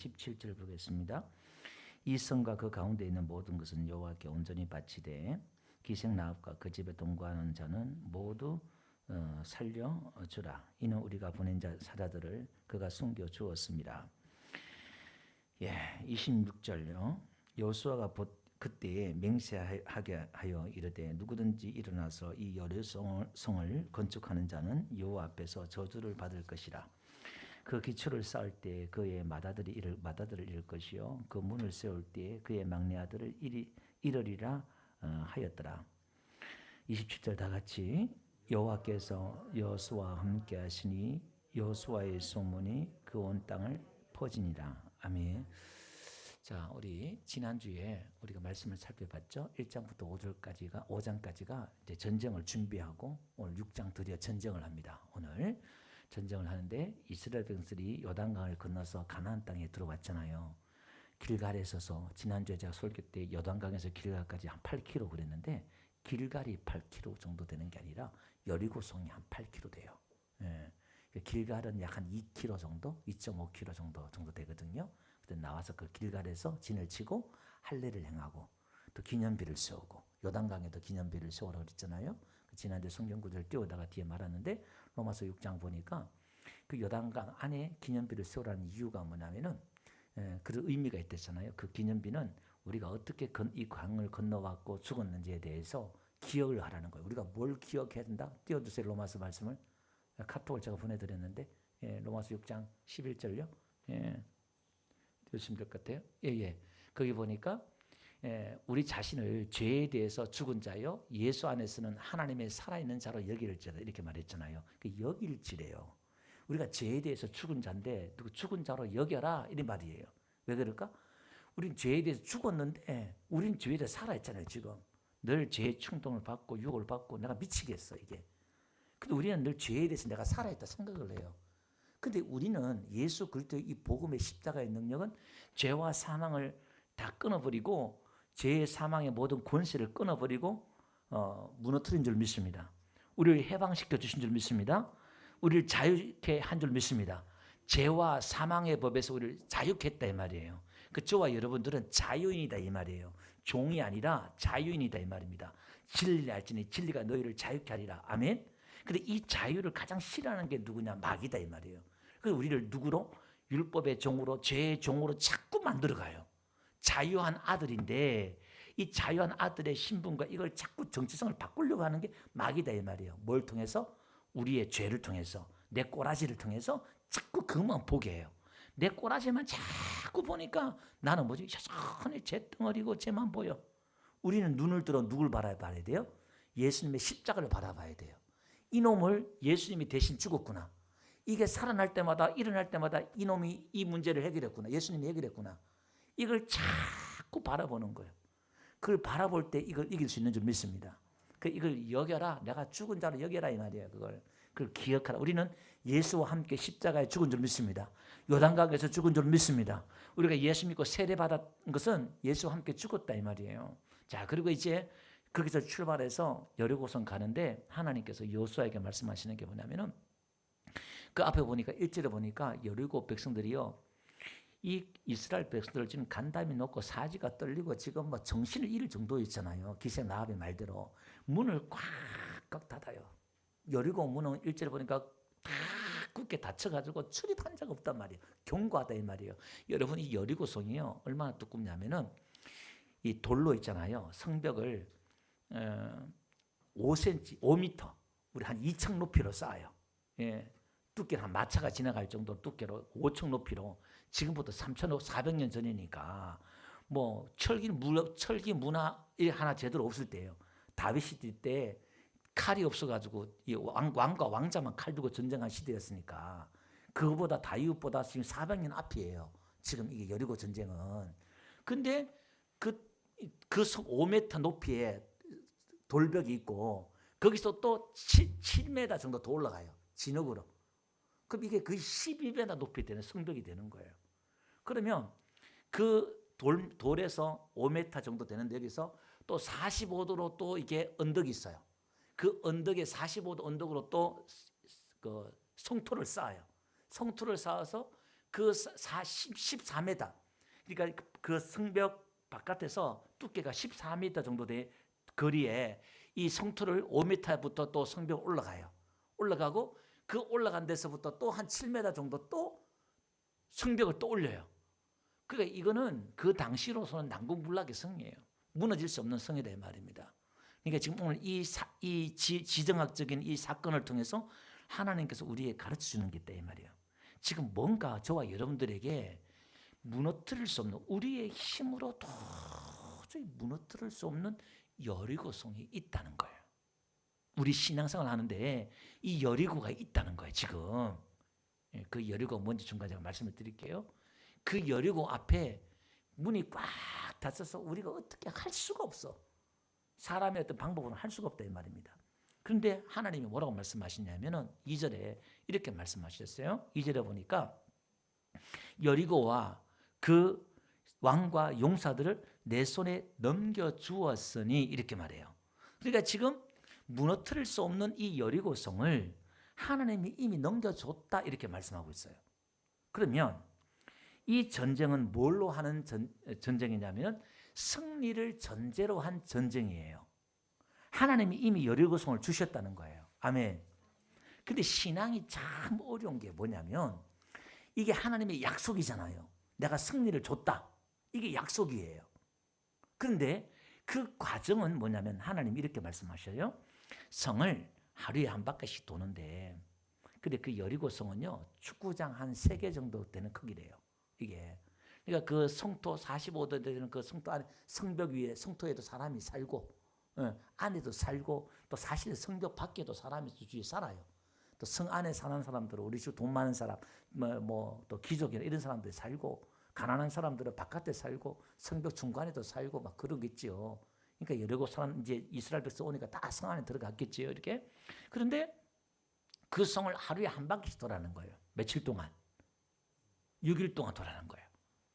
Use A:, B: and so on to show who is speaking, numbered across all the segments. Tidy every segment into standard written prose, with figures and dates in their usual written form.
A: 17절 보겠습니다. 이 성과 그 가운데 있는 모든 것은 여호와께 온전히 바치되 기생 나합과 그 집에 동거하는 자는 모두 살려주라. 이는 우리가 보낸 사자들을 그가 숨겨 주었습니다. 26절요. 여호수아가 그때에 맹세하게 하여 이르되 누구든지 일어나서 이 여리고성을 건축하는 자는 여호와 앞에서 저주를 받을 것이라. 그 기초를 쌓을 때 그의 맏아들을 잃을 것이요 그 문을 세울 때 그의 막내 아들을 잃으리라 하였더라. 27절 다 같이 여호와께서 여호수아와 함께 하시니 여호수아의 소문이 그 온 땅을 퍼지니라. 아멘. 자, 우리 지난주에 우리가 말씀을 살펴봤죠. 1장부터 5장까지가 이제 전쟁을 준비하고 오늘 6장 드디어 전쟁을 합니다. 오늘 전쟁을 하는데 이스라엘 백성들이 요단강을 건너서 가나안 땅에 들어왔잖아요. 길갈에 서서 지난주에 제가 설교 때 요단강에서 길갈까지 한 8km 그랬는데 길갈이 8km 정도 되는 게 아니라 여리고성이 한 8km 돼요. 예. 길갈은 약 한 2km 정도, 2.5km 정도 되거든요. 그때 나와서 그 길갈에서 진을 치고 할례를 행하고 또 기념비를 세우고 요단강에도 기념비를 세우라고 그랬잖아요. 지난주 성경 구절을 띄우다가 뒤에 말하는데 로마서 6장 보니까 그 요단강 안에 기념비를 세우라는 이유가 뭐냐면은 그런 의미가 있댔잖아요. 그 기념비는 우리가 어떻게 이 강을 건너왔고 죽었는지에 대해서 기억을 하라는 거예요. 우리가 뭘 기억해야 된다? 띄워주세요. 로마서 말씀을. 카톡을 제가 보내드렸는데 로마서 6장 11절요. 띄우시면 될 것 같아요. 거기 보니까 우리 자신을 죄에 대해서 죽은 자요 예수 안에서는 하나님의 살아있는 자로 여길지다 이렇게 말했잖아요. 여길지래요. 우리가 죄에 대해서 죽은 자인데 누구 죽은 자로 여겨라 이런 말이에요. 왜 그럴까? 우린 죄에 대해서 죽었는데 우린 죄에 대해서 살아있잖아요. 지금 늘 죄의 충동을 받고 유혹을 받고 내가 미치겠어 이게. 근데 우리는 늘 죄에 대해서 내가 살아있다 생각을 해요. 근데 우리는 예수 그리스도의 이 복음의 십자가의 능력은 죄와 사망을 다 끊어버리고 죄의 사망의 모든 권세를 끊어버리고 무너뜨린 줄 믿습니다. 우리를 해방시켜 주신 줄 믿습니다. 우리를 자유케 한 줄 믿습니다. 죄와 사망의 법에서 우리를 자유케 했다 이 말이에요. 그 저와 여러분들은 자유인이다 이 말이에요. 종이 아니라 자유인이다 이 말입니다. 진리를 알지니 진리가 너희를 자유케 하리라. 아멘. 근데 이 자유를 가장 싫어하는 게 누구냐? 마귀다 이 말이에요. 그래서 우리를 누구로? 율법의 종으로, 죄의 종으로 자꾸 만들어가요. 자유한 아들인데 이 자유한 아들의 신분과 이걸 자꾸 정체성을 바꾸려고 하는 게 마귀다 이 말이에요. 뭘 통해서? 우리의 죄를 통해서, 내 꼬라지를 통해서 자꾸 그것만 보게 해요. 내 꼬라지만 자꾸 보니까 나는 뭐지? 여전히 죄 덩어리고 죄만 보여. 우리는 눈을 들어 누굴 바라봐야 돼요? 예수님의 십자가를 바라봐야 돼요. 이놈을 예수님이 대신 죽었구나. 이게 살아날 때마다 일어날 때마다 이놈이 이 문제를 해결했구나. 예수님이 해결했구나. 이걸 자꾸 바라보는 거예요. 그걸 바라볼 때 이걸 이길 수 있는 줄 믿습니다. 이걸 여겨라. 내가 죽은 자로 여겨라 이 말이에요. 그걸 기억하라. 우리는 예수와 함께 십자가에 죽은 줄 믿습니다. 요단강에서 죽은 줄 믿습니다. 우리가 예수 믿고 세례받은 것은 예수와 함께 죽었다 이 말이에요. 자, 그리고 이제 거기서 출발해서 여리고성 가는데 하나님께서 여호수아에게 말씀하시는 게 뭐냐면은 그 앞에 보니까 1절에 보니까 여리고 백성들이요 이 이스라엘 백성들을 지금 간담이 놓고 사지가 떨리고 지금 뭐 정신을 잃을 정도 있잖아요. 기생 나합의 말대로 문을 꽉 닫아요. 여리고 문은 1절에 보니까 다 굳게 닫혀가지고 출입한 자가 없단 말이에요. 견고하다 이 말이에요. 여러분 이 여리고성이요 얼마나 두껍냐면은 이 돌로 있잖아요. 성벽을 5cm, 5m, 우리 한 2층 높이로 쌓아요. 두께는 한 마차가 지나갈 정도 두께로 5층 높이로 지금부터 3,400년 전이니까 뭐 철기 문화 하나 제대로 없을 때예요. 다윗 시대 때 칼이 없어가지고 이 왕과 왕자만 칼 들고 전쟁한 시대였으니까 그거보다 다윗보다 지금 400년 앞이에요. 지금 이게 여리고 전쟁은. 근데 그 5m 높이에 돌벽이 있고 거기서 또 7m 정도 더 올라가요. 진흙으로. 그럼 이게 거의 12m 높이 되는 성벽이 되는 거예요. 그러면 그 돌에서 5m 정도 되는데 여기서 또 45도로 또 이게 언덕이 있어요. 그 언덕에 45도 언덕으로 또 그 성토를 쌓아요. 성토를 쌓아서 그 14m, 그러니까 그 성벽 바깥에서 두께가 14m 정도 돼 거리에 이 성토를 5m부터 또 성벽 올라가요. 올라가고 그 올라간 데서부터 또 한 7m 정도 또 성벽을 또 올려요. 그러니까 이거는 그 당시로서는 난공불락의 성이에요. 무너질 수 없는 성이다 이 말입니다. 그러니까 지금 오늘 이 지정학적인 이 사건을 통해서 하나님께서 우리에게 가르쳐 주는 게 있다 이 말이에요. 지금 뭔가 저와 여러분들에게 무너뜨릴 수 없는, 우리의 힘으로 도저히 무너뜨릴 수 없는 여리고성이 있다는 거예요. 우리 신앙생활 하는데 이 여리고가 있다는 거예요. 지금 그 여리고 뭔지 중간에 제가 말씀을 드릴게요. 그 여리고 앞에 문이 꽉 닫혀서 우리가 어떻게 할 수가 없어. 사람의 어떤 방법으로는 할 수가 없다 이 말입니다. 그런데 하나님이 뭐라고 말씀하시냐면은 2절에 이렇게 말씀하셨어요. 2절에 보니까 여리고와 그 왕과 용사들을 내 손에 넘겨주었으니 이렇게 말해요. 그러니까 지금 무너뜨릴 수 없는 이 여리고성을 하나님이 이미 넘겨줬다 이렇게 말씀하고 있어요. 그러면 이 전쟁은 뭘로 하는 전쟁이냐면 승리를 전제로 한 전쟁이에요. 하나님이 이미 여리고성을 주셨다는 거예요. 아멘. 근데 신앙이 참 어려운 게 뭐냐면 이게 하나님의 약속이잖아요. 내가 승리를 줬다. 이게 약속이에요. 그런데 그 과정은 뭐냐면 하나님이 이렇게 말씀하셔요. 성을 하루에 한 바퀴씩 도는데, 근데 그 여리고성은요 축구장 한 3개 정도 되는 크기래요. 이게 그러니까 그 성토 45도 되는 그 성토 안에, 성벽 위에 성토에도 사람이 살고 안에도 살고 또 사실 성벽 밖에도 사람이 주위에 살아요. 또 성 안에 사는 사람들은 우리 주 돈 많은 사람 또 귀족이나 이런 사람들이 살고, 가난한 사람들은 바깥에 살고 성벽 중간에도 살고 막 그러겠지요. 그러니까 여리고 사람 이제 이스라엘 백성 오니까 다 성 안에 들어갔겠지요. 이렇게. 그런데 그 성을 하루에 한 바퀴씩 돌아는 거예요. 며칠 동안? 6일 동안 돌아는 거예요.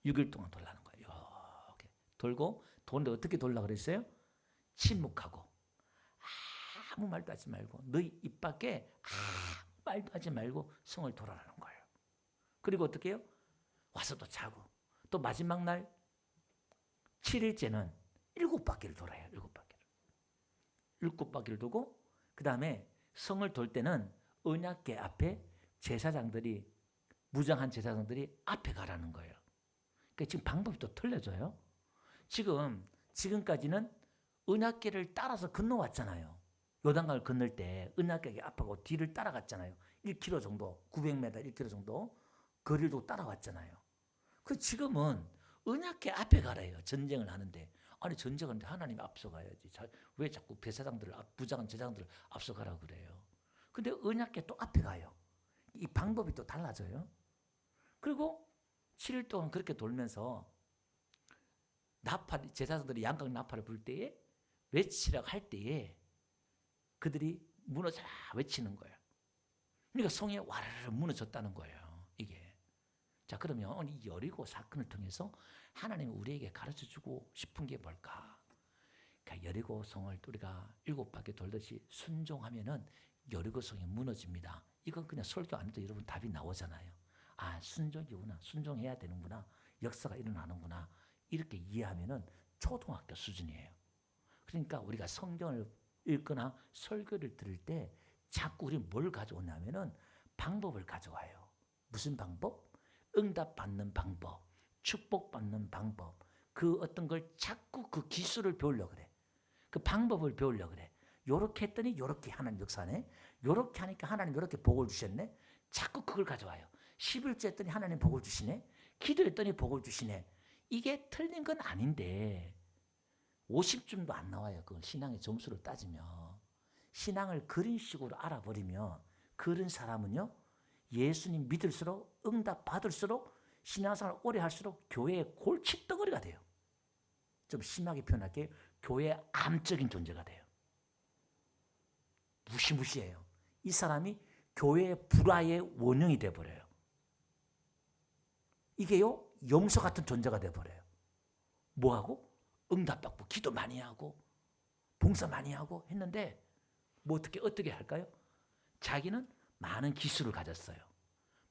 A: 6일 동안 돌아는 거예요. 이렇게 돌고, 도는데 어떻게 돌라 그랬어요? 침묵하고 아무 말도 하지 말고, 너희 입 밖에 아무 말도 하지 말고 성을 돌아라는 거예요. 그리고 어떻게 해요? 와서 또 자고, 또 마지막 날 7일째는 7바퀴를 돌아요. 7바퀴를. 7바퀴를 돌고 그 다음에 성을 돌 때는 언약궤 앞에 제사장들이, 무장한 제사장들이 앞에 가라는 거예요. 그러니까 지금 방법이 또 틀려져요. 지금까지는 언약궤를 따라서 건너왔잖아요. 요단강을 건널 때 언약궤 앞하고 뒤를 따라갔잖아요. 1km 정도, 900m, 1km 정도 거리를 두고 따라왔잖아요. 그 지금은 언약궤 앞에 가래요. 전쟁을 하는데. 아니 전쟁은 하나님이 앞서가야지. 왜 자꾸 제사장들을, 부장한 제사장들을 앞서가라고 그래요. 근데 언약궤 또 앞에 가요. 이 방법이 또 달라져요. 그리고 7일 동안 그렇게 돌면서 나팔, 제사장들이 양각 나팔을 불 때에, 외치라고 할 때에 그들이 무너져라 외치는 거예요. 그러니까 성이 와르르 무너졌다는 거예요. 이게. 자, 그러면 이 여리고 사건을 통해서 하나님이 우리에게 가르쳐주고 싶은 게 뭘까? 그러니까 여리고 성을 우리가 7바퀴 돌듯이 순종하면은 여리고 성이 무너집니다. 이건 그냥 설교 안 해도 여러분 답이 나오잖아요. 아, 순종이구나. 순종해야 되는구나. 역사가 일어나는구나. 이렇게 이해하면은 초등학교 수준이에요. 그러니까 우리가 성경을 읽거나 설교를 들을 때 자꾸 우리 뭘 가져오냐면은 방법을 가져와요. 무슨 방법? 응답받는 방법, 축복받는 방법, 그 어떤 걸 자꾸 그 기술을 배우려고 그래. 그 방법을 배우려고 그래. 요렇게 했더니 요렇게 하나님 역사네. 요렇게 하니까 하나님 요렇게 복을 주셨네. 자꾸 그걸 가져와요. 11조 했더니 하나님 복을 주시네. 기도했더니 복을 주시네. 이게 틀린 건 아닌데 50점도 안 나와요. 그 신앙의 점수를 따지면. 신앙을 그런 식으로 알아버리면 그런 사람은요, 예수님 믿을수록, 응답 받을수록, 신앙생활 오래 할수록 교회의 골칫덩어리가 돼요. 좀 심하게 표현할게요. 교회의 암적인 존재가 돼요. 무시무시해요. 이 사람이 교회의 불화의 원흉이 돼버려요. 이게요, 염소 같은 존재가 돼버려요. 뭐하고? 응답받고 기도 많이 하고 봉사 많이 하고 했는데 뭐 어떻게 할까요? 자기는 많은 기술을 가졌어요.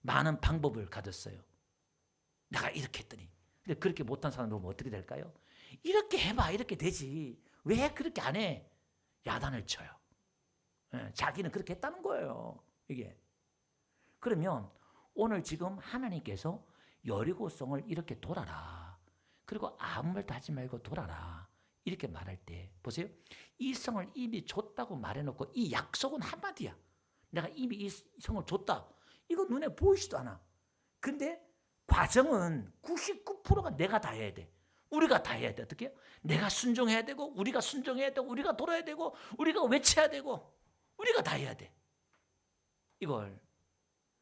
A: 많은 방법을 가졌어요. 내가 이렇게 했더니. 근데 그렇게 못한 사람 보면 어떻게 될까요? 이렇게 해봐, 이렇게 되지. 왜 그렇게 안 해? 야단을 쳐요. 자기는 그렇게 했다는 거예요. 이게. 그러면 오늘 지금 하나님께서 여리고성을 이렇게 돌아라. 그리고 아무 말도 하지 말고 돌아라. 이렇게 말할 때 보세요. 이 성을 이미 줬다고 말해놓고 이 약속은 한마디야. 내가 이미 이 성을 줬다. 이거 눈에 보이지도 않아. 근데 과정은 99%가 내가 다 해야 돼. 우리가 다 해야 돼. 어떻게? 내가 순종해야 되고 우리가 순종해야 되고 우리가 돌아야 되고 우리가 외쳐야 되고 우리가 다 해야 돼. 이걸.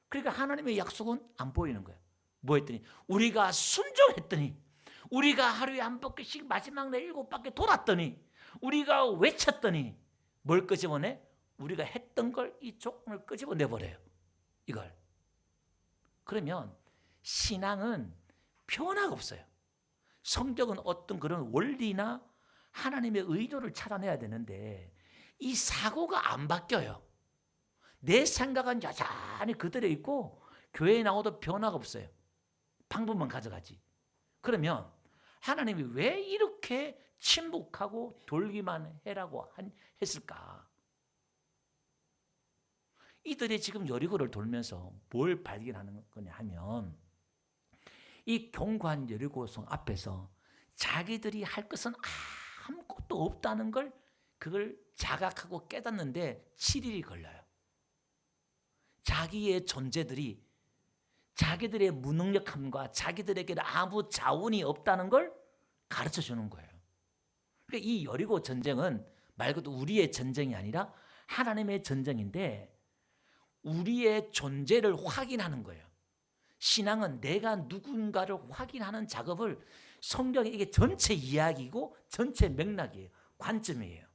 A: 그러니까 하나님의 약속은 안 보이는 거예요. 뭐 했더니 우리가 순종했더니 우리가 하루에 한 바퀴씩 마지막 날 7바퀴 돌았더니 우리가 외쳤더니 뭘 끄집어내? 우리가 했던 걸 이 조건을 끄집어내버려요. 이걸. 그러면 신앙은 변화가 없어요. 성경은 어떤 그런 원리나 하나님의 의도를 찾아내야 되는데 이 사고가 안 바뀌어요. 내 생각은 여전히 그대로 있고 교회에 나와도 변화가 없어요. 방법만 가져가지. 그러면 하나님이 왜 이렇게 침묵하고 돌기만 해라고 했을까? 이들이 지금 여리고를 돌면서 뭘 발견하는 거냐 하면 이 견고한 여리고성 앞에서 자기들이 할 것은 아무것도 없다는 걸 그걸 자각하고 깨닫는데 7일이 걸려요. 자기의 존재들이 자기들의 무능력함과 자기들에게 아무 자원이 없다는 걸 가르쳐 주는 거예요. 그러니까 이 여리고 전쟁은 말 그대로 우리의 전쟁이 아니라 하나님의 전쟁인데 우리의 존재를 확인하는 거예요. 신앙은 내가 누군가를 확인하는 작업을 성경에 이게 전체 이야기고 전체 맥락이에요. 관점이에요.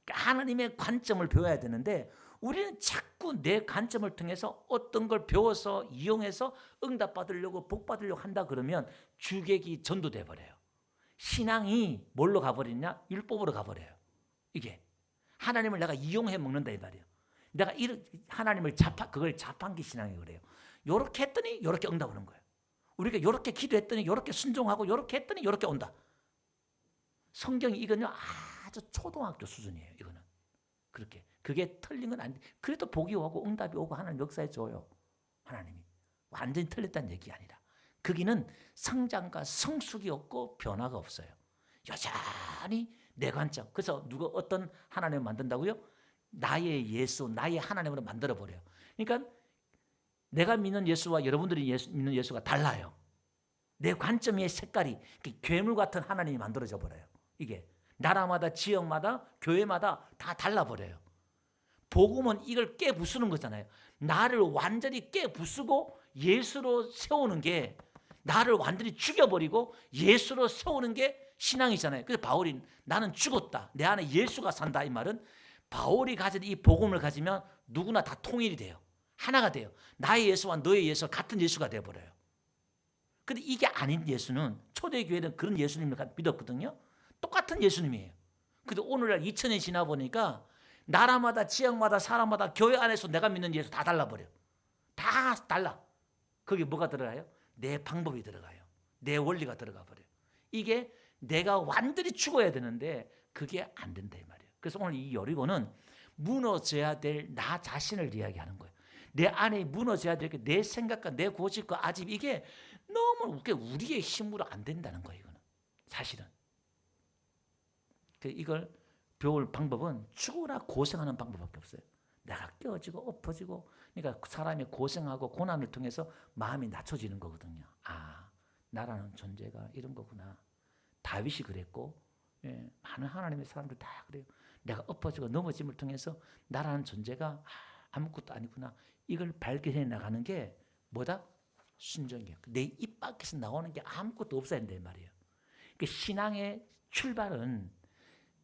A: 그러니까 하나님의 관점을 배워야 되는데 우리는 자꾸 내 관점을 통해서 어떤 걸 배워서 이용해서 응답받으려고 복받으려고 한다 그러면 주객이 전도돼 버려요. 신앙이 뭘로 가버리냐? 율법으로 가버려요. 이게 하나님을 내가 이용해 먹는다 이 말이에요. 내가 하나님을 그걸 자판기 신앙이 그래요. 요렇게 했더니 요렇게 응답 오는 거예요. 우리가 요렇게 기도했더니 요렇게 순종하고 요렇게 했더니 요렇게 온다. 성경이 이거는 아주 초등학교 수준이에요. 이거는 그렇게 그게 틀린 건 아닌데 그래도 복이 오고 응답이 오고 하나님 역사해 줘요. 하나님이 완전히 틀렸다는 얘기 아니라 거기는 성장과 성숙이 없고 변화가 없어요. 여전히 내 관점. 그래서 누가 어떤 하나님을 만든다고요? 나의 예수, 나의 하나님으로 만들어버려요. 그러니까 내가 믿는 예수와 여러분들이 믿는 예수가 달라요. 내 관점의 색깔이 괴물 같은 하나님이 만들어져 버려요. 이게 나라마다 지역마다 교회마다 다 달라버려요. 복음은 이걸 깨부수는 거잖아요. 나를 완전히 깨부수고 예수로 세우는 게 나를 완전히 죽여버리고 예수로 세우는 게 신앙이잖아요. 그래서 바울이 나는 죽었다. 내 안에 예수가 산다. 이 말은 바울이 가진 이 복음을 가지면 누구나 다 통일이 돼요. 하나가 돼요. 나의 예수와 너의 예수가 같은 예수가 되어버려요. 그런데 이게 아닌 예수는 초대교회는 그런 예수님을 믿었거든요. 똑같은 예수님이에요. 그런데 오늘날 2000년 지나 보니까 나라마다 지역마다 사람마다 교회 안에서 내가 믿는 예수 다 달라버려. 다 달라. 거기 뭐가 들어가요? 내 방법이 들어가요. 내 원리가 들어가 버려요. 이게 내가 완전히 죽어야 되는데 그게 안 된다 이 말이에요. 그래서 오늘 이 여리고는 무너져야 될 나 자신을 이야기하는 거예요. 내 안에 무너져야 될 게 내 생각과 내 고집과 아집 이게 너무 우리의 힘으로 안 된다는 거예요. 이거는 사실은. 이걸 배울 방법은 죽으나 고생하는 방법밖에 없어요. 내가 깨어지고 엎어지고 그러니까 사람이 고생하고 고난을 통해서 마음이 낮춰지는 거거든요. 나라는 존재가 이런 거구나. 다윗이 그랬고 많은 하나님의 사람들 다 그래요. 내가 엎어지고 넘어짐을 통해서 나라는 존재가 아무것도 아니구나. 이걸 발견해 나가는 게 뭐다? 순종이에요. 내 입 밖에서 나오는 게 아무것도 없어야 된단 말이에요. 그러니까 신앙의 출발은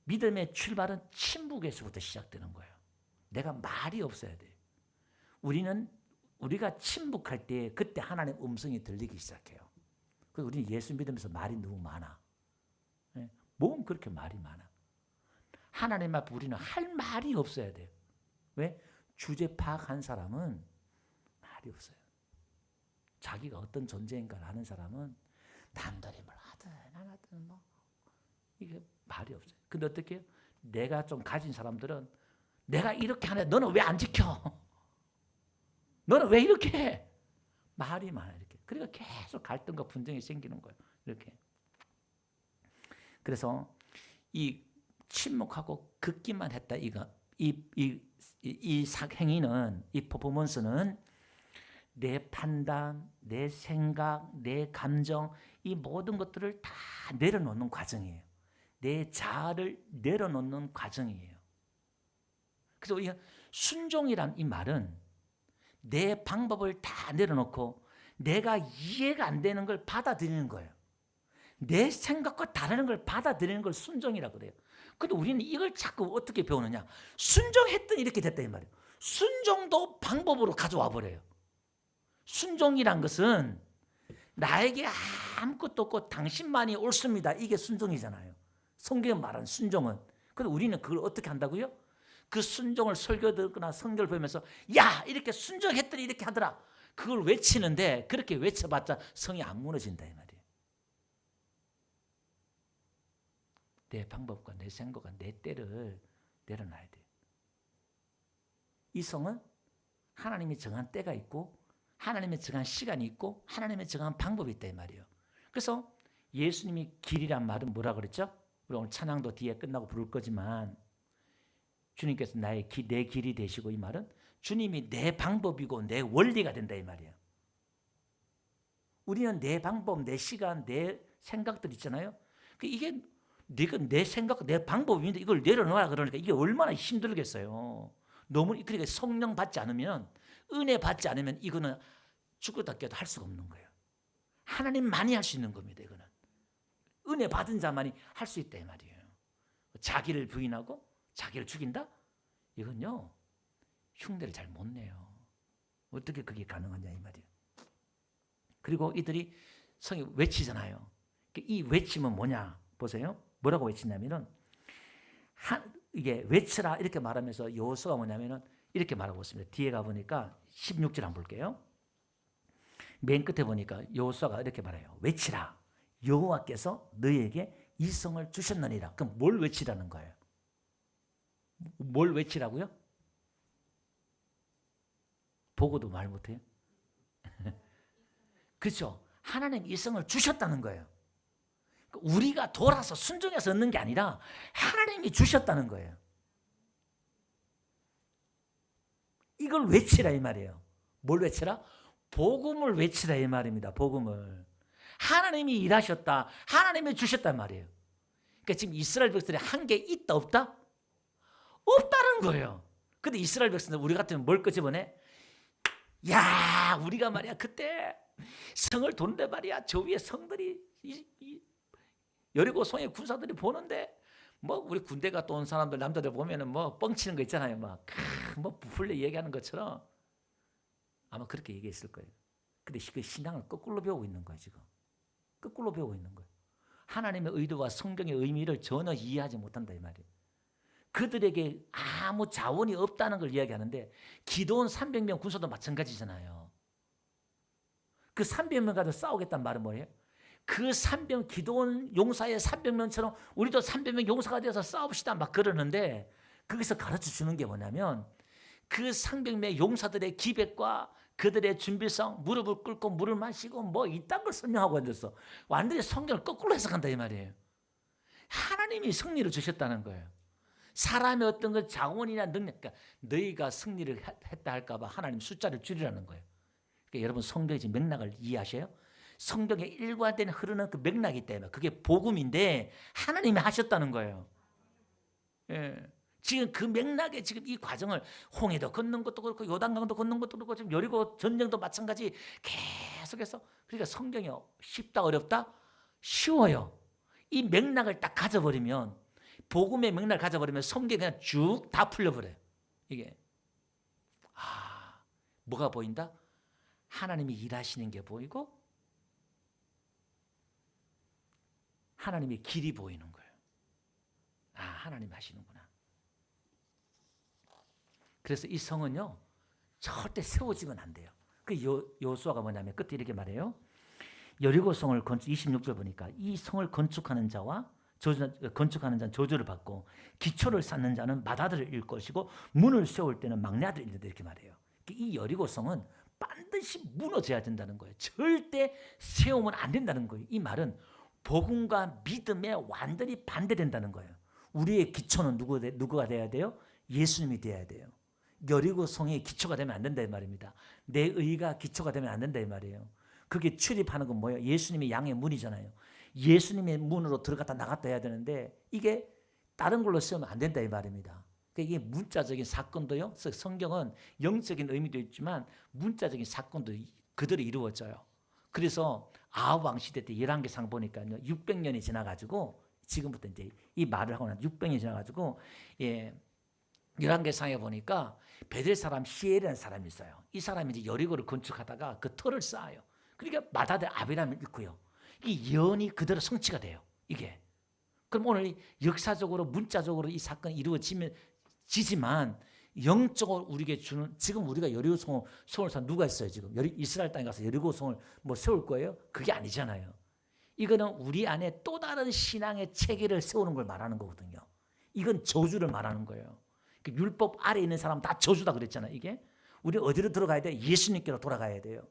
A: 믿음의 출발은 침묵에서부터 시작되는 거예요. 내가 말이 없어야 돼요. 우리가 침묵할 때 그때 하나님의 음성이 들리기 시작해요. 그래서 우리는 예수 믿으면서 말이 너무 많아. 몸 그렇게 말이 많아. 하나님 앞에 우리는 할 말이 없어야 돼요. 왜? 주제 파악한 사람은 말이 없어요. 자기가 어떤 존재인가를 아는 사람은 남들이 뭘 하든 안 하든 뭐 이게 말이 없어요. 근데 어떻게 해요? 내가 좀 가진 사람들은 내가 이렇게 하는데 너는 왜 안 지켜? 너는 왜 이렇게 해? 말이 많아요. 이렇게. 그러니까 계속 갈등과 분쟁이 생기는 거예요. 이렇게. 그래서 이 침묵하고 긋기만 했다. 이 행위는, 이 퍼포먼스는 내 판단, 내 생각, 내 감정, 이 모든 것들을 다 내려놓는 과정이에요. 내 자아를 내려놓는 과정이에요. 그래서 우리가 순종이란 이 말은 내 방법을 다 내려놓고 내가 이해가 안 되는 걸 받아들이는 거예요. 내 생각과 다르는 걸 받아들이는 걸 순종이라고 그래요. 근데 우리는 이걸 자꾸 어떻게 배우느냐? 순종했더니 이렇게 됐다 이 말이에요. 순종도 방법으로 가져와 버려요. 순종이란 것은 나에게 아무것도 없고 당신만이 옳습니다. 이게 순종이잖아요. 성경에 말하는 순종은. 근데 우리는 그걸 어떻게 한다고요? 그 순종을 설교 듣거나 성경을 보면서 야 이렇게 순종했더니 이렇게 하더라. 그걸 외치는데 그렇게 외쳐봤자 성이 안 무너진다 이 말이에요. 내 방법과 내 생각과 내 때를 내려놔야 돼요. 이 성은 하나님이 정한 때가 있고 하나님의 정한 시간이 있고 하나님의 정한 방법이 있다 이 말이에요. 그래서 예수님이 길이란 말은 뭐라 그랬죠? 우리 오늘 찬양도 뒤에 끝나고 부를 거지만 주님께서 내 길이 되시고 이 말은 주님이 내 방법이고 내 원리가 된다 이 말이에요. 우리는 내 방법, 내 시간, 내 생각들 있잖아요. 이게 네가 내 생각, 내 방법인데 이걸 내려놓아 그러니까 이게 얼마나 힘들겠어요. 너무 그러니까 성령 받지 않으면 은혜 받지 않으면 이거는 죽었다 깨도 할 수가 없는 거예요. 하나님만이 할 수 있는 겁니다. 이거는 은혜 받은 자만이 할 수 있다 이 말이에요. 자기를 부인하고 자기를 죽인다? 이건요 흉내를 잘 못 내요. 어떻게 그게 가능하냐 이 말이에요. 그리고 이들이 성이 외치잖아요. 이 외침은 뭐냐 보세요. 뭐라고 외치냐면은 이게 외치라 이렇게 말하면서 여호수아가 뭐냐면은 이렇게 말하고 있습니다. 뒤에 가보니까 16절 한번 볼게요. 맨 끝에 보니까 여호수아가 이렇게 말해요. 외치라. 여호와께서 너희에게 이 성을 주셨느니라. 그럼 뭘 외치라는 거예요? 뭘 외치라고요? 보고도 말 못해요? 그렇죠. 하나님 이 성을 주셨다는 거예요. 우리가 돌아서 순종해서 얻는 게 아니라 하나님이 주셨다는 거예요. 이걸 외치라 이 말이에요. 뭘 외치라? 복음을 외치라 이 말입니다. 복음을. 하나님이 일하셨다. 하나님이 주셨단 말이에요. 그러니까 지금 이스라엘 백성들이 한 게 있다 없다? 없다는 거예요. 근데 이스라엘 백성들 우리 같으면 뭘 끄집어내? 야 우리가 말이야 그때 성을 도는데 말이야 저 위에 성들이 여리고 성의 군사들이 보는데 뭐 우리 군대 갔다 온 사람들 남자들 보면은 뭐 뻥치는 거 있잖아요. 막 뭐 부풀려 얘기하는 것처럼 아마 그렇게 얘기했을 거예요. 근데 그 신앙을 거꾸로 배우고 있는 거예요. 지금 거꾸로 배우고 있는 거예요. 하나님의 의도와 성경의 의미를 전혀 이해하지 못한다 이 말이에요. 그들에게 아무 자원이 없다는 걸 이야기하는데 기도원 300명 군사도 마찬가지잖아요. 그 300명 가지고 싸우겠다는 말은 뭐예요? 그 300명 기도원 용사의 300명처럼 우리도 300명 용사가 되어서 싸웁시다 막 그러는데 거기서 가르쳐 주는 게 뭐냐면 그 300명 용사들의 기백과 그들의 준비성, 무릎을 꿇고 물을 마시고 뭐 이딴 걸 설명하고 앉았어. 완전히 성경을 거꾸로 해석한다 이 말이에요. 하나님이 승리를 주셨다는 거예요. 사람의 어떤 그 자원이나 능력, 그러니까 너희가 승리를 했다 할까 봐 하나님 숫자를 줄이라는 거예요. 그러니까 여러분 성경의 지금 맥락을 이해하셔요? 성경에 일관된 흐르는 그 맥락이 때문에 그게 복음인데 하나님이 하셨다는 거예요. 예. 지금 그 맥락에 지금 이 과정을 홍해도 걷는 것도 그렇고 요단강도 걷는 것도 그렇고 지금 여리고 전쟁도 마찬가지 계속해서 그러니까 성경이 쉽다 어렵다? 쉬워요. 이 맥락을 딱 가져버리면 복음의 맥락을 가져버리면 성경이 그냥 쭉 다 풀려버려요. 이게 뭐가 보인다? 하나님이 일하시는 게 보이고 하나님의 길이 보이는 거예요. 하나님 하시는구나. 그래서 이 성은요 절대 세워지면 안 돼요. 그 여호수아가 뭐냐면 끝에 이렇게 말해요. 여리고성을 26절 보니까 이 성을 건축하는 자와 건축하는 자는 저주를 받고 기초를 쌓는 자는 맏아들을 잃을 것이고 문을 세울 때는 막내 아들을 잃는다 이렇게 말해요. 이 여리고성은 반드시 무너져야 된다는 거예요. 절대 세우면 안 된다는 거예요. 이 말은 복음과 믿음에 완전히 반대된다는 거예요. 우리의 기초는 누구가 돼야 돼요? 예수님이 돼야 돼요. 여리고성이 기초가 되면 안 된다 이 말입니다. 내 의가 기초가 되면 안 된다 이 말이에요. 그게 출입하는 건 뭐예요? 예수님이 양의 문이잖아요. 예수님의 문으로 들어갔다 나갔다 해야 되는데 이게 다른 걸로 쓰면 안 된다 이 말입니다. 이게 문자적인 사건도요. 성경은 영적인 의미도 있지만 문자적인 사건도 그대로 이루어져요. 그래서 아합 왕 시대 때 열왕기상 보니까요. 600년이 지나가지고 지금부터 이제 이 말을 하고 난 600년이 지나가지고 열왕기상에 보니까 베델 사람 시엘이라는 사람이 있어요. 이 사람이 이제 여리고를 건축하다가 그 터를 쌓아요. 그러니까 맏아들 아비람을 잃고요. 이 예언이 그대로 성취가 돼요. 이게. 그럼 오늘 역사적으로 문자적으로 이 사건이 이루어지지만 영적으로 우리에게 주는 지금 우리가 여리고성을 세울 누가 있어요? 지금 이스라엘 땅에 가서 여리고성을 뭐 세울 거예요? 그게 아니잖아요. 이거는 우리 안에 또 다른 신앙의 체계를 세우는 걸 말하는 거거든요. 이건 저주를 말하는 거예요. 율법 아래에 있는 사람은 다 저주다 그랬잖아요. 이게 우리 어디로 들어가야 돼요? 예수님께로 돌아가야 돼요.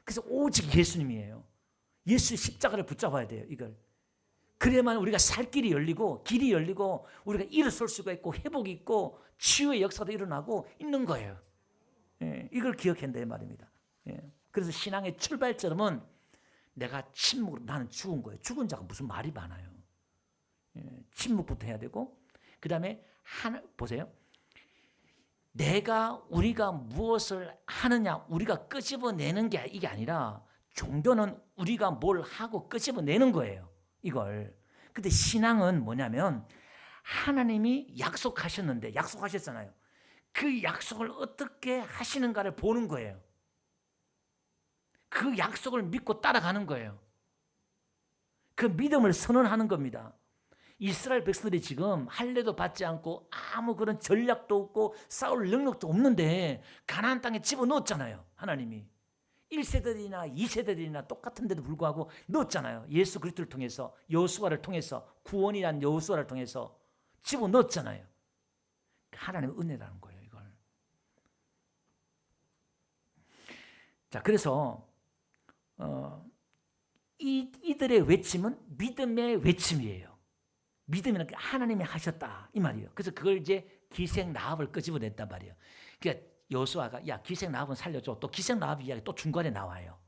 A: 그래서 오직 예수님이에요. 예수 십자가를 붙잡아야 돼요. 이걸. 그래야만 우리가 살 길이 열리고 길이 열리고 우리가 일어설 수가 있고 회복이 있고 치유의 역사도 일어나고 있는 거예요. 예, 이걸 기억한다 이 말입니다. 예, 그래서 신앙의 출발점은 내가 침묵으로 나는 죽은 거예요. 죽은 자가 무슨 말이 많아요. 예, 침묵부터 해야 되고 그 다음에 보세요. 우리가 무엇을 하느냐 우리가 끄집어내는 게 이게 아니라 종교는 우리가 뭘 하고 끄집어내는 거예요. 이걸. 근데 신앙은 뭐냐면 하나님이 약속하셨는데 약속하셨잖아요. 그 약속을 어떻게 하시는가를 보는 거예요. 그 약속을 믿고 따라가는 거예요. 그 믿음을 선언하는 겁니다. 이스라엘 백성들이 지금 할례도 받지 않고 아무 그런 전략도 없고 싸울 능력도 없는데 가나안 땅에 집어넣었잖아요. 하나님이. 1세들이나 2세들이나 똑같은데도 불구하고 넣었잖아요. 예수 그리스도를 통해서 여호수아를 통해서 구원이란 여호수아를 통해서 집어넣었잖아요. 하나님의 은혜라는 거예요. 이걸. 자, 그래서 이들의 외침은 믿음의 외침이에요. 믿음이란 하나님이 하셨다 이 말이에요. 그래서 그걸 이제 기생 라합을 끄집어냈단 말이에요. 그러니까 여호수아가 야 기생 라합은 살려줘. 또 기생 라합 이야기 또 중간에 나와요.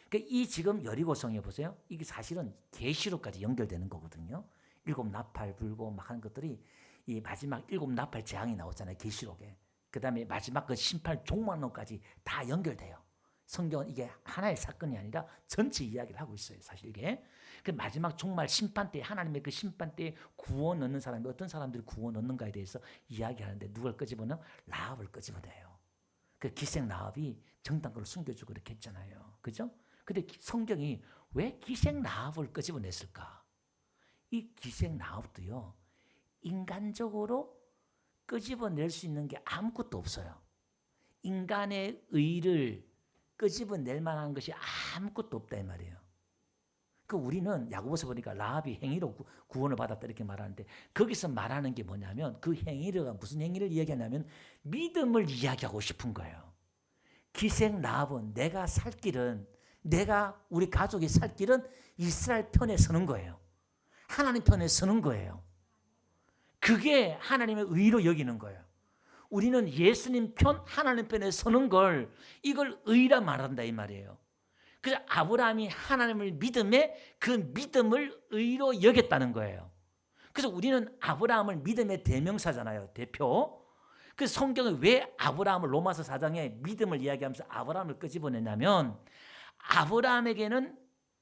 A: 그러니까 이 지금 여리고성에 보세요. 이게 사실은 계시록까지 연결되는 거거든요. 7 나팔 불고 막 하는 것들이 이 마지막 7 나팔 재앙이 나오잖아요. 계시록에. 그 다음에 마지막 그 심판 종말론까지 다 연결돼요. 성경은 이게 하나의 사건이 아니라 전체 이야기를 하고 있어요. 사실 이게. 그 마지막 종말 심판 때 하나님의 그 심판 때 구원 얻는 사람이 어떤 사람들이 구원 얻는가에 대해서 이야기하는데 누굴 끄집어내요? 라합을 끄집어내요. 그 기생 라합이 정당권을 숨겨주고 그렇게 했잖아요. 그죠? 근데 성경이 왜 기생 라합을 끄집어냈을까? 이 기생 라합도요. 인간적으로 끄집어낼 수 있는 게 아무것도 없어요. 인간의 의를 끄집어낼 만한 것이 아무것도 없다 이 말이에요. 그 우리는 야고보서 보니까 라합이 행위로 구원을 받았다 이렇게 말하는데 거기서 말하는 게 뭐냐면 그 행위가 무슨 행위를 이야기하냐면 믿음을 이야기하고 싶은 거예요. 기생 라합은 내가 살 길은 내가 우리 가족이 살 길은 이스라엘 편에 서는 거예요. 하나님 편에 서는 거예요. 그게 하나님의 의로 여기는 거예요. 우리는 예수님 편 하나님 편에 서는 걸 이걸 의라 말한다 이 말이에요. 그래서 아브라함이 하나님을 믿음에 그 믿음을 의로 여겼다는 거예요. 그래서 우리는 아브라함을 믿음의 대명사잖아요. 대표. 그래서 성경은 왜 아브라함을 로마서 4장에 믿음을 이야기하면서 아브라함을 끄집어내냐면 아브라함에게는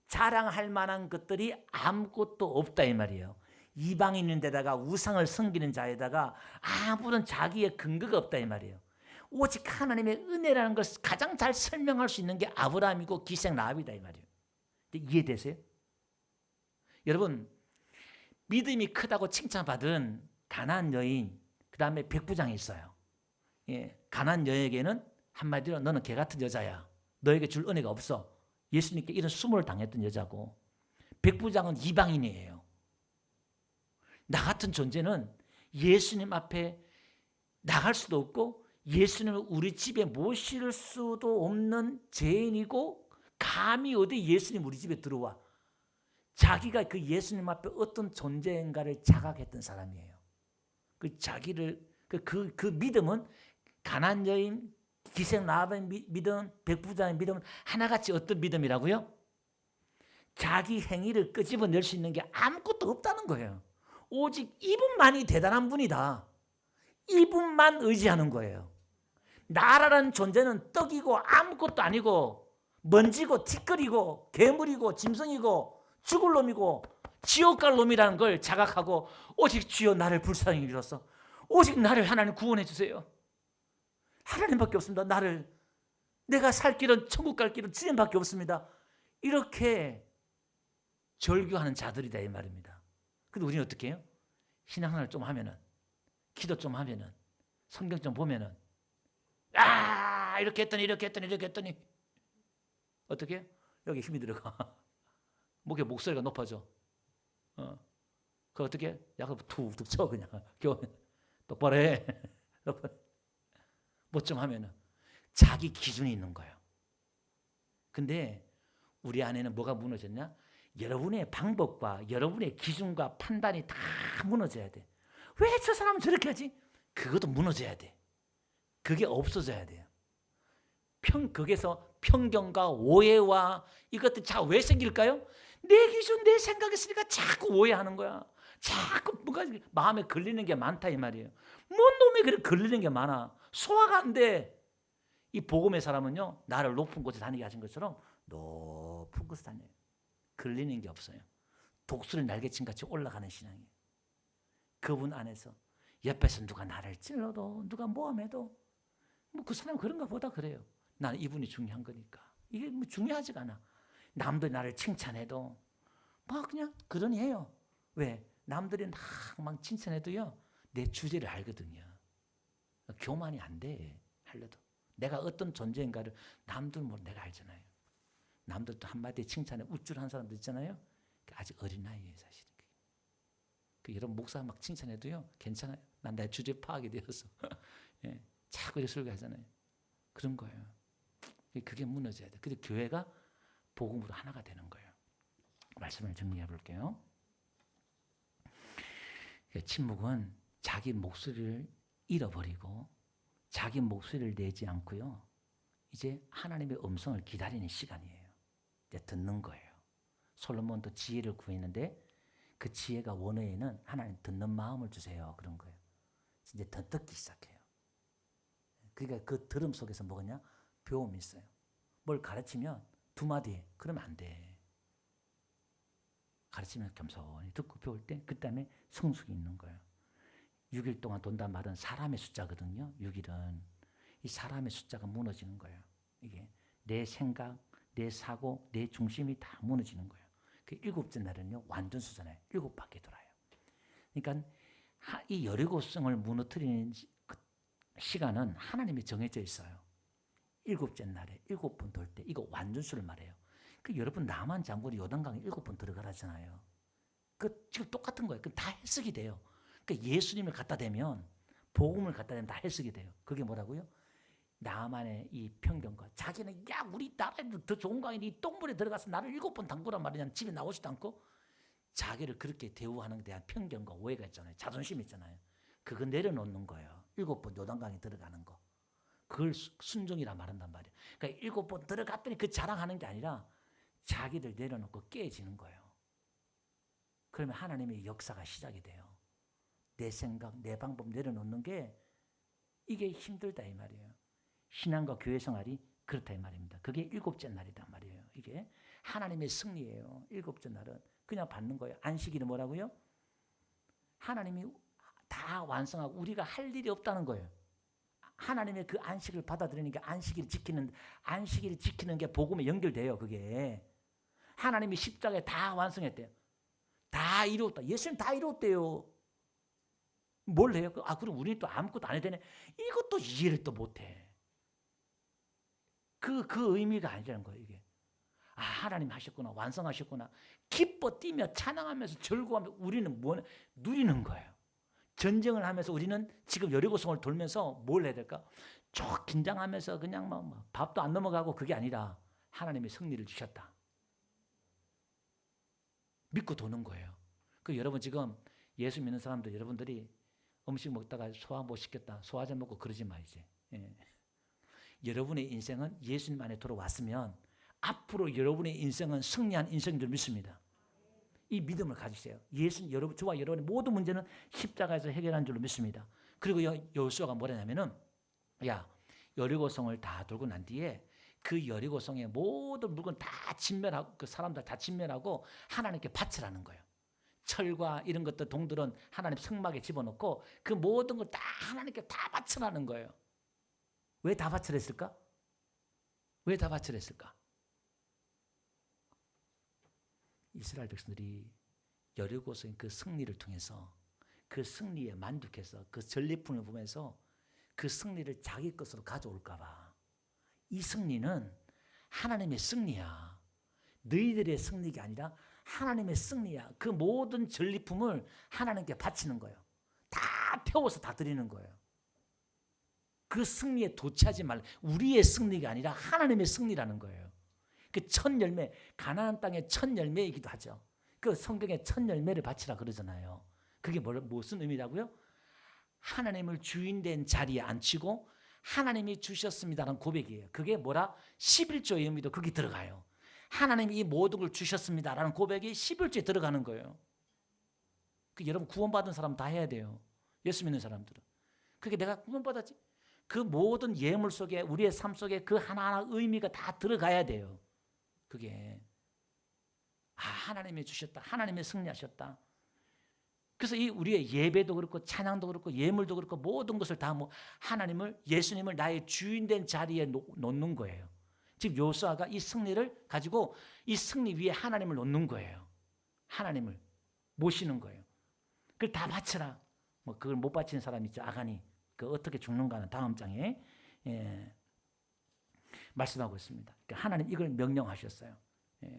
A: 자랑할 만한 것들이 아무것도 없다 이 말이에요. 이방인인데다가 우상을 섬기는 자에다가 아무런 자기의 근거가 없다 이 말이에요. 오직 하나님의 은혜라는 것을 가장 잘 설명할 수 있는 게 아브라함이고 기생 라합이다 이 말이에요. 이해되세요? 여러분 믿음이 크다고 칭찬받은 가나안 여인 그 다음에 백부장이 있어요. 예, 가나안 여인에게는 한마디로 너는 개 같은 여자야. 너에게 줄 은혜가 없어. 예수님께 이런 수모를 당했던 여자고, 백부장은 이방인이에요. 나 같은 존재는 예수님 앞에 나갈 수도 없고 예수님을 우리 집에 모실 수도 없는 죄인이고, 감히 어디 예수님 우리 집에 들어와. 자기가 그 예수님 앞에 어떤 존재인가를 자각했던 사람이에요. 그 자기를 그 믿음은, 가난안 여인, 기생 라합의 믿음, 백부장의 믿음은 하나같이 어떤 믿음이라고요? 자기 행위를 끄집어낼 수 있는 게 아무것도 없다는 거예요. 오직 이분만이 대단한 분이다. 이분만 의지하는 거예요. 나라는 존재는 떡이고 아무것도 아니고 먼지고 티끌이고 괴물이고 짐승이고 죽을 놈이고 지옥 갈 놈이라는 걸 자각하고, 오직 주여 나를 불쌍히 여기소서, 오직 나를 하나님 구원해 주세요. 하나님밖에 없습니다. 내가 살 길은, 천국 갈 길은 주님밖에 없습니다. 이렇게 절규하는 자들이다 이 말입니다. 근데 우리는 어떻게 해요? 신앙생활 좀 하면은, 기도 좀 하면은, 성경 좀 보면은, 이렇게 했더니 어떻게 해요? 여기 힘이 들어가. 목소리가 높아져. 그 어떻게 해? 약간 툭툭 쳐 그냥. 똑바로 해. 뭐 좀 하면은 자기 기준이 있는 거예요. 근데 우리 안에는 뭐가 무너졌냐? 여러분의 방법과 여러분의 기준과 판단이 다 무너져야 돼. 왜 저 사람은 저렇게 하지? 그것도 무너져야 돼. 그게 없어져야 돼요. 거기서 편견과 오해와 이것들 왜 생길까요? 내 기준, 내 생각 있으니까 자꾸 오해하는 거야. 자꾸 뭔가 마음에 걸리는 게 많다 이 말이에요. 뭔 놈이 그렇게 걸리는 게 많아. 소화가 안 돼. 이 복음의 사람은요, 나를 높은 곳에 다니게 하신 것처럼 높은 곳에 다녀요. 걸리는 게 없어요. 독수리 날개친 같이 올라가는 신앙이에요. 그분 안에서 옆에서 누가 나를 찔러도 누가 모함해도 뭐 그 사람 그런가 보다 그래요. 나는 이분이 중요한 거니까. 이게 뭐 중요하지가 않아. 남들이 나를 칭찬해도 막 그냥 그러니 해요. 왜? 남들이 막 칭찬해도요, 내 주제를 알거든요. 교만이 안 돼. 하려도 내가 어떤 존재인가를 남들 내가 알잖아요. 남들도 한마디 칭찬에 우쭐한 사람도 있잖아요. 아직 어린 나이에 사실은. 여러분 목사 막 칭찬해도요, 괜찮아요. 난 내 주제 파악이 되어서 예, 자꾸 이렇게 설교하잖아요. 그런 거예요. 그게 무너져야 돼. 그래서 교회가 복음으로 하나가 되는 거예요. 말씀을 정리해 볼게요. 침묵은 자기 목소리를 잃어버리고 자기 목소리를 내지 않고요, 이제 하나님의 음성을 기다리는 시간이에요. 이제 듣는 거예요. 솔로몬도 지혜를 구했는데 그 지혜가 원어에는 하나님 듣는 마음을 주세요 그런 거예요. 이제 더 듣기 시작해요. 그러니까 그 들음 속에서 뭐냐? 배움이 있어요. 뭘 가르치면 두 마디 그러면 안 돼. 가르치면 겸손히 듣고 배울 때 그 다음에 성숙이 있는 거예요. 6일 동안 돈단 말은 사람의 숫자거든요. 6일은 이 사람의 숫자가 무너지는 거예요. 이게 내 생각, 내 사고, 내 중심이 다 무너지는 거예요. 그 일곱째 날은요, 완전 수잖아요. 7바퀴 돌아요. 그러니까 이 여리고성을 무너뜨리는 시간은 하나님이 정해져 있어요. 7째 날에 7번 돌 때, 이거 완전수를 말해요. 여러분 남한 장군이 요단강에 7번 들어가라잖아요. 지금 똑같은 거예요. 다 해석이 돼요. 예수님을 갖다 대면, 복음을 갖다 대면 다 해석이 돼요. 그게 뭐라고요? 나만의 이 편견과 자기는 우리 나라에 더 좋은 강인데 이 똥물에 들어가서 나를 7번 담그란 말이냐, 집에 나오지도 않고 자기를 그렇게 대우하는 데 대한 편견과 오해가 있잖아요. 자존심 있잖아요. 그거 내려놓는 거예요. 7번 요단강에 들어가는 거. 그걸 순종이라 말한단 말이에요. 그러니까 7번 들어갔더니 그 자랑하는 게 아니라 자기를 내려놓고 깨지는 거예요. 그러면 하나님의 역사가 시작이 돼요. 내 생각, 내 방법 내려놓는 게 이게 힘들다 이 말이에요. 신앙과 교회 생활이 그렇다 이 말입니다. 그게 7째 날이란 말이에요. 이게 하나님의 승리예요. 7째 날은 그냥 받는 거예요. 안식일은 뭐라고요? 하나님이 다 완성하고 우리가 할 일이 없다는 거예요. 하나님의 그 안식을 받아들이니까 안식일을 지키는 게 복음에 연결돼요. 그게 하나님이 십자가에 다 완성했대요. 다 이루었다. 예수님 다 이루었대요. 뭘 해요? 그럼 우리는 또 아무것도 안 해도 되네. 이것도 이해를 또 못해. 그 의미가 아니라는 거예요, 이게. 아, 하나님 하셨구나, 완성하셨구나. 기뻐 뛰며 찬양하면서 절구하며 우리는 뭐 누리는 거예요. 전쟁을 하면서 우리는 지금 여리고성을 돌면서 뭘 해야 될까? 쭉 긴장하면서 그냥 막 밥도 안 넘어가고 그게 아니라 하나님의 승리를 주셨다. 믿고 도는 거예요. 그 여러분 지금 예수 믿는 사람들 여러분들이 음식 먹다가 소화 못 시켰다. 소화제 먹고 그러지 마 이제. 예. 여러분의 인생은 예수님 안에 들어왔으면 앞으로 여러분의 인생은 승리한 인생인 줄 믿습니다. 이 믿음을 가지세요. 예수는 여러분, 저와 여러분의 모든 문제는 십자가에서 해결한 줄로 믿습니다. 그리고 여호수아가 뭐라냐면은 야, 여리고성을 다 돌고 난 뒤에 그 여리고성의 모든 물건 다 진멸하고 그 사람들 다 진멸하고 하나님께 바치라는 거예요. 철과 이런 것들 동들은 하나님 성막에 집어넣고 그 모든 걸 다 하나님께 다 바치라는 거예요. 왜 다 바치랬을까? 왜 다 바치랬을까? 이스라엘 백성들이 여리고성의 그 승리를 통해서 그 승리에 만족해서 그 전리품을 보면서 그 승리를 자기 것으로 가져올까 봐. 이 승리는 하나님의 승리야. 너희들의 승리가 아니라 하나님의 승리야. 그 모든 전리품을 하나님께 바치는 거예요. 다 태워서 다 드리는 거예요. 그 승리에 도취하지 말라. 우리의 승리가 아니라 하나님의 승리라는 거예요. 그 첫 열매, 가나안 땅의 첫 열매이기도 하죠. 그 성경에 첫 열매를 바치라 그러잖아요. 그게 무슨 의미라고요? 하나님을 주인된 자리에 앉히고 하나님이 주셨습니다라는 고백이에요. 그게 뭐라? 11조의 의미도 거기 들어가요. 하나님이 이 모든 걸 주셨습니다라는 고백이 11조에 들어가는 거예요. 그 여러분 구원받은 사람 다 해야 돼요. 예수 믿는 사람들은. 그게 내가 구원받았지. 그 모든 예물 속에 우리의 삶 속에 그 하나하나 의미가 다 들어가야 돼요. 그게 하나님이 주셨다. 하나님이 승리하셨다. 그래서 이 우리의 예배도 그렇고 찬양도 그렇고 예물도 그렇고 모든 것을 다 하나님을 예수님을 나의 주인된 자리에 놓는 거예요. 즉 여호수아가 이 승리를 가지고 이 승리 위에 하나님을 놓는 거예요. 하나님을 모시는 거예요. 그걸 다 바쳐라. 그걸 못 바치는 사람 있죠. 아간이. 그 어떻게 죽는가는 다음 장에 말씀하고 있습니다. 그러니까 하나님 이걸 명령하셨어요.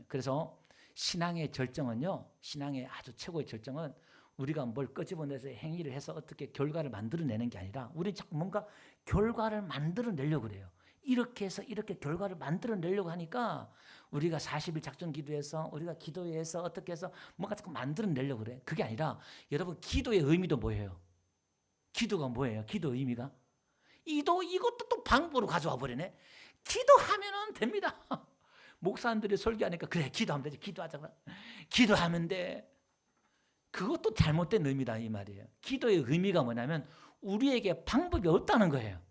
A: 그래서 신앙의 절정은요. 신앙의 아주 최고의 절정은 우리가 뭘 끄집어내서 행위를 해서 어떻게 결과를 만들어내는 게 아니라 우리 자꾸 뭔가 결과를 만들어내려고 그래요. 이렇게 해서 이렇게 결과를 만들어내려고 하니까 우리가 40일 작전 기도해서 우리가 기도해서 어떻게 해서 뭔가 자꾸 만들어내려고 그래. 그게 아니라 여러분 기도의 의미도 뭐예요? 기도가 뭐예요? 기도 의미가? 이것도 또 방법으로 가져와 버리네. 기도하면은 됩니다. 목사님들이 설교하니까 그래 기도하면 되지. 기도하자고. 기도하면 돼. 그것도 잘못된 의미다 이 말이에요. 기도의 의미가 뭐냐면 우리에게 방법이 없다는 거예요.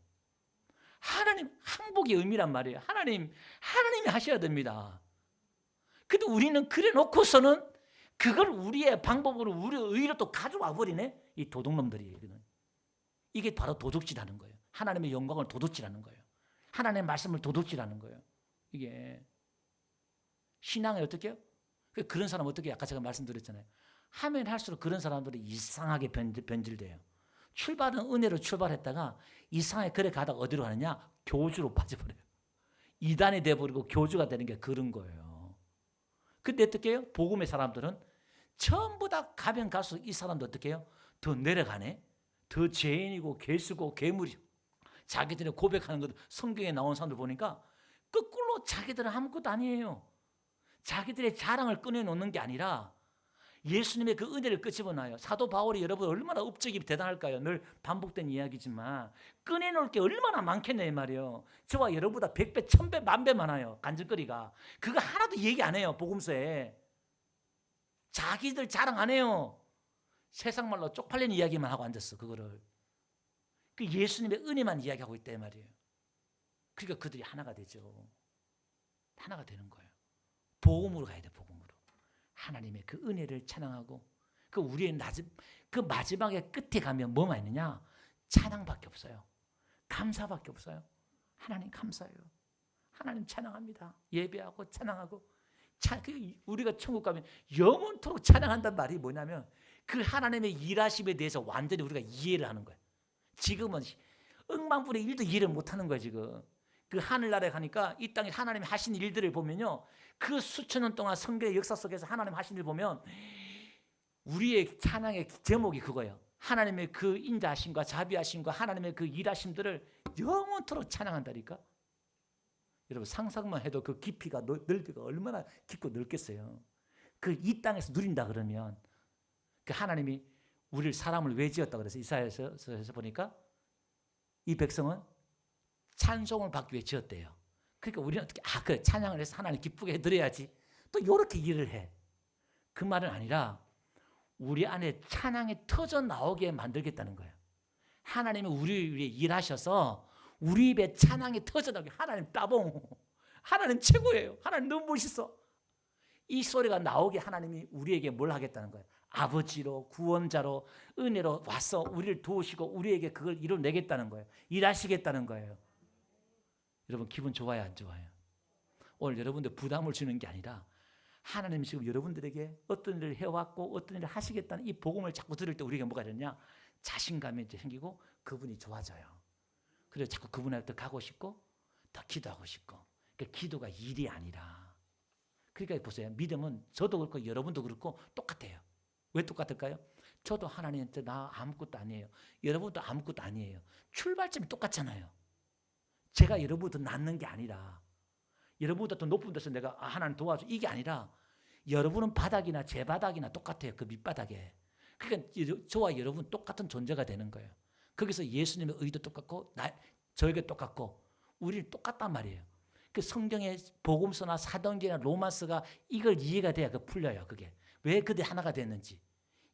A: 하나님 항복의 의미란 말이에요. 하나님이 하셔야 됩니다. 근데 우리는 그래 놓고서는 그걸 우리의 방법으로 우리의 의로 또 가져와 버리네. 이 도둑놈들이. 이게 바로 도둑질하는 거예요. 하나님의 영광을 도둑질하는 거예요. 하나님의 말씀을 도둑질하는 거예요. 이게 신앙이 어떻게 해요? 그런 사람 어떻게 해요? 아까 제가 말씀드렸잖아요. 하면 할수록 그런 사람들이 이상하게 변질돼요. 출발은 은혜로 출발했다가 이상하게 그래 가다가 어디로 가느냐? 교주로 빠져버려요. 이단이 돼버리고 교주가 되는 게 그런 거예요. 근데 어떻게 해요? 복음의 사람들은 전부 다 가면 갈수록 이 사람도 어떻게 해요? 더 내려가네. 더 죄인이고 괴수고 괴물이고 자기들이 고백하는 것 성경에 나온 사람들 보니까 거꾸로 자기들은 아무것도 아니에요. 자기들의 자랑을 꺼내놓는 게 아니라 예수님의 그 은혜를 끄집어놔요. 사도 바울이 여러분 얼마나 업적이 대단할까요? 늘 반복된 이야기지만 꺼내놓을 게 얼마나 많겠네 말이에요. 저와 여러분보다 100배, 1000배, 10,000배 많아요. 간증거리가. 그거 하나도 얘기 안 해요. 복음서에. 자기들 자랑 안 해요. 세상 말로 쪽팔린 이야기만 하고 앉았어. 그거를. 그 예수님의 은혜만 이야기하고 있다 말이에요. 그러니까 그들이 하나가 되죠. 하나가 되는 거예요. 복음으로 가야 돼. 복음으로. 하나님의 그 은혜를 찬양하고 그 우리의 그 마지막에 끝에 가면 뭐만 있느냐? 찬양밖에 없어요. 감사밖에 없어요. 하나님 감사해요. 하나님 찬양합니다. 예배하고 찬양하고 우리가 천국 가면 영원토록 찬양한다는 말이 뭐냐면 그 하나님의 일하심에 대해서 완전히 우리가 이해를 하는 거예요. 지금은 억만분의 1도 이해를 못하는 거예요. 지금 그 하늘나라에 가니까 이 땅에 하나님이 하신 일들을 보면요, 그 수천 년 동안 성경의 역사 속에서 하나님 하신 일 보면 우리의 찬양의 제목이 그거예요. 하나님의 그 인자하심과 자비하심과 하나님의 그 일하심들을 영원토록 찬양한다니까. 여러분 상상만 해도 그 깊이가 넓이가 얼마나 깊고 넓겠어요. 그 이 땅에서 누린다 그러면 그 하나님이 우리를 사람을 왜 지었다 그래서 이사야서에서 보니까 이 백성은 찬송을 받기 위해 지었대요. 그러니까 우리는 어떻게 그 찬양을 해서 하나님 기쁘게 해드려야지 또 이렇게 일을 해. 그 말은 아니라 우리 안에 찬양이 터져 나오게 만들겠다는 거예요. 하나님이 우리 위해 일하셔서 우리 입에 찬양이 터져 나오게. 하나님 따봉, 하나님 최고예요, 하나님 너무 멋있어, 이 소리가 나오게 하나님이 우리에게 뭘 하겠다는 거예요. 아버지로 구원자로 은혜로 와서 우리를 도우시고 우리에게 그걸 이뤄내겠다는 거예요. 일하시겠다는 거예요. 여러분 기분 좋아요 안 좋아요? 오늘 여러분들 부담을 주는 게 아니라 하나님이 지금 여러분들에게 어떤 일을 해왔고 어떤 일을 하시겠다는 이 복음을 자꾸 들을 때 우리가 뭐가 되냐, 자신감이 이제 생기고 그분이 좋아져요. 그래서 자꾸 그분한테 가고 싶고 더 기도하고 싶고. 그러니까 기도가 일이 아니라, 그러니까 보세요, 믿음은 저도 그렇고 여러분도 그렇고 똑같아요. 왜 똑같을까요? 저도 하나님한테 나 아무것도 아니에요, 여러분도 아무것도 아니에요. 출발점이 똑같잖아요. 제가 여러분보다 낫는 게 아니라, 여러분보다 더 높은 데서 내가 하나님 도와줘 이게 아니라, 여러분은 바닥이나 제 바닥이나 똑같아요. 그 밑바닥에. 그러니까 저와 여러분 똑같은 존재가 되는 거예요. 거기서 예수님의 의도 똑같고 저에게 똑같고 우리는 똑같단 말이에요. 그 성경의 복음서나 사도행전이나 로마서가 이걸 이해가 돼야 풀려요. 그게 왜 그들 하나가 됐는지.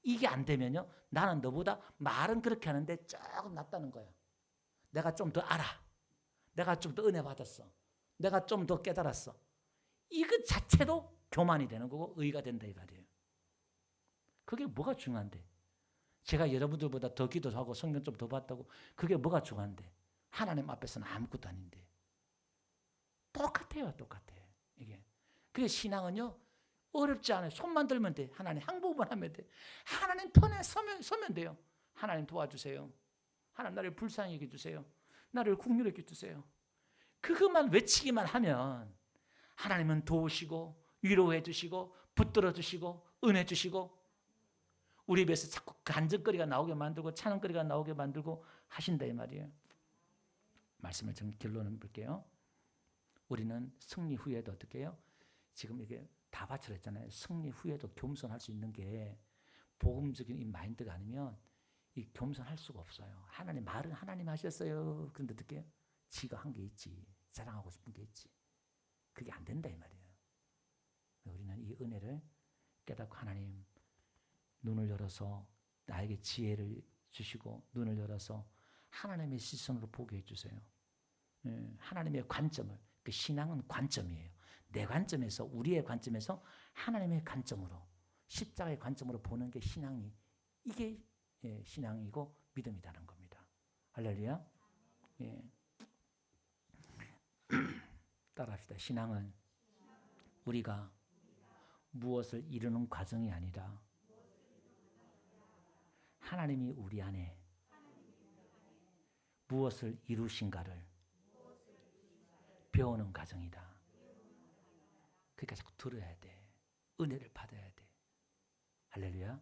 A: 이게 안 되면요, 나는 너보다 말은 그렇게 하는데 조금 낫다는 거예요. 내가 좀 더 알아, 내가 좀 더 은혜 받았어, 내가 좀 더 깨달았어. 이것 자체도 교만이 되는 거고 의가 된다 이 말이에요. 그게 뭐가 중요한데? 제가 여러분들보다 더 기도하고 성경 좀 더 봤다고 그게 뭐가 중요한데? 하나님 앞에서는 아무것도 아닌데. 똑같아요, 똑같아. 이게. 그게 신앙은요, 어렵지 않아요. 손만 들면 돼. 하나님 항복만 하면 돼. 하나님 편에 서면 돼요. 하나님 도와주세요. 하나님 나를 불쌍히 여겨주세요. 나를 긍휼히 여겨주세요. 그것만 외치기만 하면 하나님은 도우시고 위로해 주시고 붙들어 주시고 은혜 주시고 우리 입에서 자꾸 간증거리가 나오게 만들고 찬양거리가 나오게 만들고 하신다 이 말이에요. 말씀을 좀 결론을 볼게요. 우리는 승리 후에도 어떻게 해요? 지금 이게 다 바쳐냈잖아요. 승리 후에도 겸손할 수 있는 게 복음적인 이 마인드가 아니면 이 겸손할 수가 없어요. 하나님 말은 하나님 하셨어요. 그런데 어떻게 해요? 지가 한 게 있지. 자랑하고 싶은 게 있지. 그게 안 된다 이 말이에요. 우리는 이 은혜를 깨닫고 하나님 눈을 열어서 나에게 지혜를 주시고 눈을 열어서 하나님의 시선으로 보게 해주세요. 하나님의 관점을, 그 신앙은 관점이에요. 내 관점에서, 우리의 관점에서 하나님의 관점으로, 십자가의 관점으로 보는 게 신앙이, 이게 신앙이고 믿음이라는 겁니다. 할렐루야. 예. 따라합시다. 신앙은 우리가 무엇을 이루는 과정이 아니라 하나님이 우리 안에 무엇을 이루신가를 배우는 과정이다. 그러니까 자꾸 들어야 돼. 은혜를 받아야 돼. 할렐루야.